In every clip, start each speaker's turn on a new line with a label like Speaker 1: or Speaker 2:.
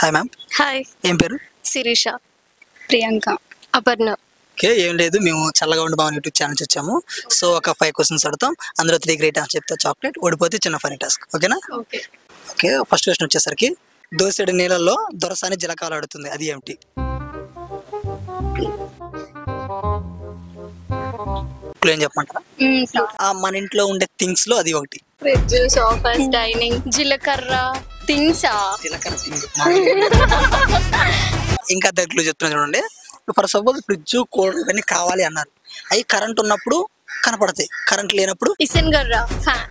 Speaker 1: Hi ma'am.
Speaker 2: Hi.
Speaker 1: ఏం పేరు?
Speaker 2: Sirisha, Priyanka, Aparna.
Speaker 1: Okay, ఏం లేదు, మేము చల్లగా ఉండి బాగా యూట్యూబ్ ఛానల్ వచ్చాము. సో ఒక 5 క్వశ్చన్స్ అడుగుతాం, అందులో 3 గ్రేట్ ఆన్సర్ చెప్తే చాక్లెట్, ఓడిపోతే చిన్న ఫనీ టాస్క్. ఓకేనా?
Speaker 2: ఓకే.
Speaker 1: ఓకే, ఫస్ట్ క్వశ్చన్ వచ్చేసరికి దోసెడు నీళ్ళల్లో దొరసాని జలకాలు ఆడుతుంది, అది ఏమిటి? ఏం చెప్పమంటారా? మన ఇంట్లో ఉండే థింగ్స్ లో అది ఒకటి.
Speaker 2: ఫ్రిడ్జ్, సోఫా, డైనింగ్, జీలకర్ర థింగ్సా?
Speaker 1: జీలకర్ర థింగ్. ఇంకా దగ్గర చెప్తున్నా చూడండి. ఫర్ సపోజ్ ఫ్రిడ్జ్, కూలర్ ఇవన్నీ కావాలి అన్నారు, అవి కరెంట్ ఉన్నప్పుడు కనపడతాయి, కరెంట్ లేనప్పుడు
Speaker 2: ఇసన్ గర్ర, ఫ్యాన్,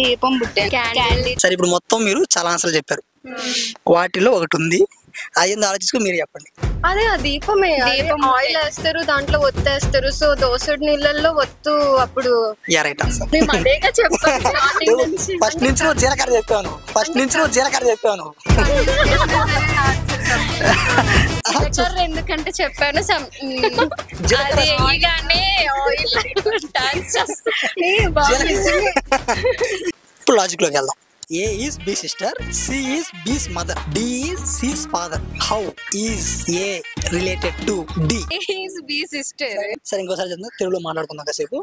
Speaker 2: దీపం, బుట్టే, క్యాండిల్.
Speaker 1: సరే, ఇప్పుడు మొత్తం మీరు చాలా ఆన్సర్లు చెప్పారు, వాటిలో ఒకటి ఉంది, అయ్యింది ఆలోచించుకుని మీరు చెప్పండి.
Speaker 2: అదే ఆ దీపమే. దీపం ఆయిల్ వేస్తారు, దాంట్లో ఒత్తేస్తారు. సో దోసెడు నీళ్ళల్లో ఒత్తు అప్పుడు.
Speaker 1: Right answer.
Speaker 2: మేము అదేగా చెప్పాను.
Speaker 1: ఫస్ట్ నుంచి నువ్వు జీలకర్ర చెప్పాను.
Speaker 2: జీలకర్ర ఎందుకంటే చెప్పాను. అది వేయగానే ఆయిల్ డాన్స్ చేస్తుంది.
Speaker 1: ఇప్పుడు లాజిక్ లోకి వెళ్దాం. A is B sister, C is B's mother, D is C's father. How is A related to D?
Speaker 2: A is B sister.
Speaker 1: సరే, ఇంకోసారి చెప్తా, తెలుగులో మాట్లాడుకుందాం కాసేపు.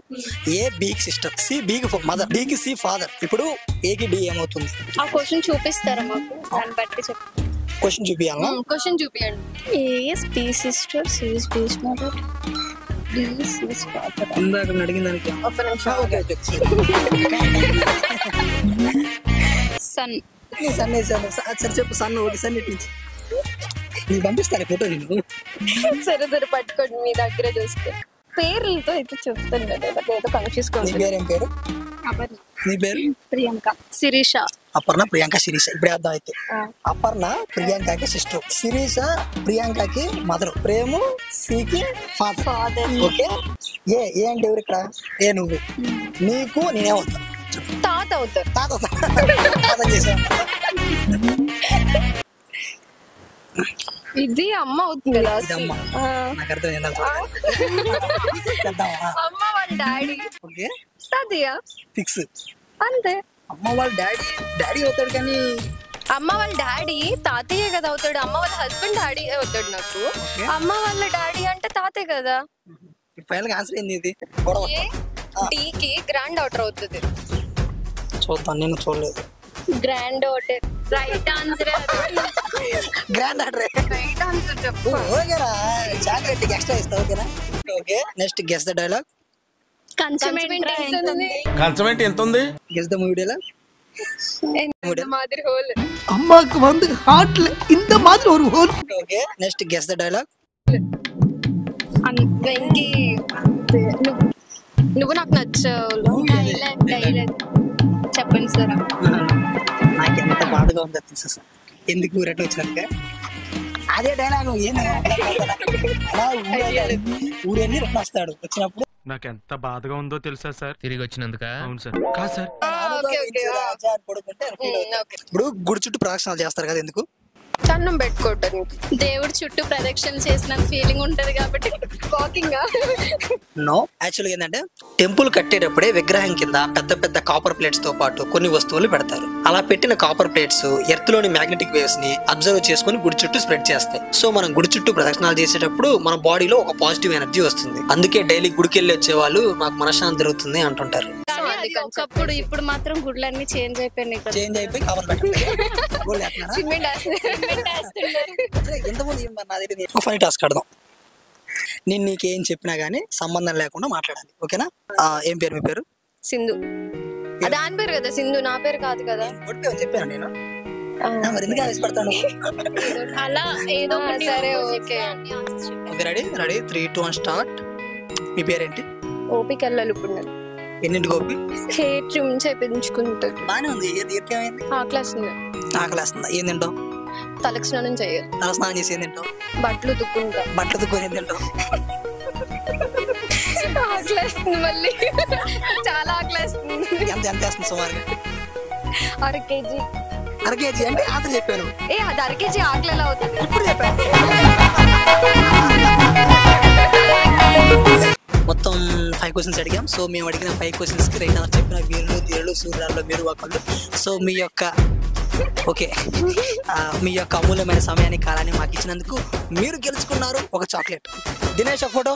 Speaker 1: A B కి సిస్టర్, C B కి మదర్, D కి C ఫాదర్. ఇప్పుడు A కి D ఏమవుతుంది?
Speaker 2: ఆ క్వశ్చన్ చూపిస్తారా మాకు? దాన్ని బట్టి చెప్పండి.
Speaker 1: క్వశ్చన్ చూపియాలా?
Speaker 2: క్వశ్చన్ చూపియండి. A is B sister, C is B's mother, D is C's father.
Speaker 1: ఇందాక అడిగిన దానికి
Speaker 2: ఒక నిమిషం. సన్.
Speaker 1: సరే చెప్పు. సన్ ఒకటి, సన్ ఇటు నుంచి నీకు పంపిస్తాను ఫోటో. నేను
Speaker 2: సరే పట్టుకోండి, మీ దగ్గర చూస్తే. పేర్లతో అయితే చెప్తాను కదా, ఏదో కన్ఫ్యూజ్.
Speaker 1: నీ పేరేం పేరు?
Speaker 2: అపర్ణ.
Speaker 1: నీ పేరు?
Speaker 2: ప్రియాంక. శిరీష.
Speaker 1: అపర్ణ, ప్రియాంక, శిరీష. ఇప్పుడు అర్థం అయితే. అపర్ణ ప్రియాంకకి సిస్టర్, శిరీష ప్రియాంకకి మదర్, ప్రేము సికి ఫాదర్. ఓకే, ఏ అంటే ఎవరు ఇక్కడ? ఏ నువ్వు. నీకు నేనేమవుతా?
Speaker 2: తాత అవుతారు.
Speaker 1: తాత చేసాను.
Speaker 2: ఇది అమ్మ అవుతుంది కదా.
Speaker 1: నాకు అర్థం.
Speaker 2: అమ్మ వాళ్ళ డాడీ.
Speaker 1: ఓకే,
Speaker 2: తాతయ్య
Speaker 1: ఫిక్స్.
Speaker 2: అంతే.
Speaker 1: అమ్మ వాళ్ళ డాడీ అవుతాడు, కానీ
Speaker 2: అమ్మ వాళ్ళ డాడీ తాతయ్య కదా అవుతాడు. అమ్మ వాళ్ళ హస్బెండ్ డాడీ అవుతాడు నాకు. అమ్మ వాళ్ళ డాడీ అంటే తాతయ్య కదా.
Speaker 1: ఫైనల్ ఆన్సర్ ఏంది? ఇది
Speaker 2: కి గ్రాండ్ డాటర్ అవుతుంది.
Speaker 1: చూద్దాం, నేను చూడలేదు.
Speaker 2: Grand daughter right answer.
Speaker 1: Grand daughter
Speaker 2: right answer చెప్పు.
Speaker 1: ఓకేనా? చాక్లెట్ ఎక్స్ట్రా ఇస్తా. ఓకేనా? Okay, next guess the dialogue.
Speaker 2: కంచమెంట్
Speaker 3: ఎంత ఉంది?
Speaker 1: Guess the movie dialogue.
Speaker 2: మాదిరి హోల్.
Speaker 4: அம்மாக்கு வந்து ஹார்ட்ல இந்த மாதிரி ஒரு hole.
Speaker 1: Okay, next guess the dialogue.
Speaker 2: Venky, నువ్వు నాకు నచ్చావు. చెప్పండి సార్.
Speaker 1: నాకు ఎంత బాధగా ఉందో తెలుసా సార్, ఎందుకు ఊరట వచ్చినాక అదే డైలాగ్. ఊరెళ్ళి రిటర్న్ వస్తాడు, వచ్చినప్పుడు
Speaker 3: నాకు ఎంత బాధగా ఉందో తెలుసా సార్, తిరిగి వచ్చినందుక. అవును సార్. కాదు సార్.
Speaker 1: ఇప్పుడు గుడి చుట్టూ ప్రదక్షిణాలు చేస్తారు కదా, ఎందుకు?
Speaker 2: కన్నం పెట్టుకోవటానికి. దేవుడి చుట్టూ ప్రదక్షిణ చేసిన ఫీలింగ్ ఉంటది కాబట్టి. వాకింగ్.
Speaker 1: నో, యాక్చువల్గా ఏంటంటే టెంపుల్ కట్టేటప్పుడే విగ్రహం కింద పెద్ద పెద్ద కాపర్ ప్లేట్స్ తో పాటు కొన్ని వస్తువులు పెడతారు. అలా పెట్టిన కాపర్ ప్లేట్స్ ఎర్త్ లోని మ్యాగ్నెటిక్ వేవ్స్ ని అబ్జర్వ్ చేసుకుని గుడి చుట్టూ స్ప్రెడ్ చేస్తాయి. సో మనం గుడి చుట్టూ ప్రదక్షిణాలు చేసేటప్పుడు మన బాడీలో ఒక పాజిటివ్ ఎనర్జీ వస్తుంది. అందుకే డైలీ గుడికి వెళ్ళి వచ్చే వాళ్ళు మాకు మనశ్శాంతి జరుగుతుంది అంటుంటారు.
Speaker 2: ఒకప్పుడు, ఇప్పుడు మాత్రం గుడ్లన్నీ చేంజ్ అయిపోయినాయి.
Speaker 1: చేంజ్ అయిపోయి కాపర్ ఫనీ టాస్క్ ఆడదాం. నేను నీకేం చెప్పినా గానీ సంబంధం లేకుండా మాట్లాడాలి. ఓకేనా? ఏం పేరు? మీ పేరు?
Speaker 2: సింధు. దాని పేరు కదా సింధు, నా పేరు కాదు కదా.
Speaker 1: చెప్పాను నేను. మరి ఎందుకు ఆవేశపడతాను?
Speaker 2: అలా ఏదో. సరే, ఓకే.
Speaker 1: రెడీ? 3, 2, 1 స్టార్ట్. మీ పేరేంటి?
Speaker 2: ఓపిక వెళ్ళాలి ఇప్పుడు.
Speaker 1: ఎన్నింటి గోపి?
Speaker 2: Hair trim చేయించుకుంటాడు.
Speaker 1: బానే ఉంది. ఏమైంది?
Speaker 2: ఆకలేస్తుంది.
Speaker 1: ఆకలేస్తుందా? ఏం తింటావు?
Speaker 2: తలకు స్నానం చేయాలి.
Speaker 1: తల స్నానం చేసి ఏం తింటావు?
Speaker 2: బట్టలు ఉతుక్కుంటా.
Speaker 1: బట్టలు ఉతుక్కొని ఏం తింటావు?
Speaker 2: ఆకలేస్తుంది మళ్ళీ. చాలా ఆకలేస్తుంది.
Speaker 1: ఎంత వేస్తుంది సుమారుగా?
Speaker 2: 1/2 kg.
Speaker 1: 1/2 kg అంటే ఆకలి చెప్పాను.
Speaker 2: అది 1/2 kg ఆకలి ఎలా అవుతుంది?
Speaker 1: ఇప్పుడు చెప్పాను. మొత్తం 5 క్వశ్చన్స్ అడిగాం. సో మేము అడిగిన 5 క్వశ్చన్స్ కి రైట్ ఆన్సర్ చెప్పిన వీరులు, ధీరులు, సూర్యాల్లో మీరు ఒకళ్ళు. సో మీ యొక్క ఓకే, మీ యొక్క అమూల్యమైన సమయాన్ని కాలాన్ని మాకు ఇచ్చినందుకు మీరు గెలుచుకున్నారు ఒక చాక్లెట్. దినేష్ ఒక ఫోటో.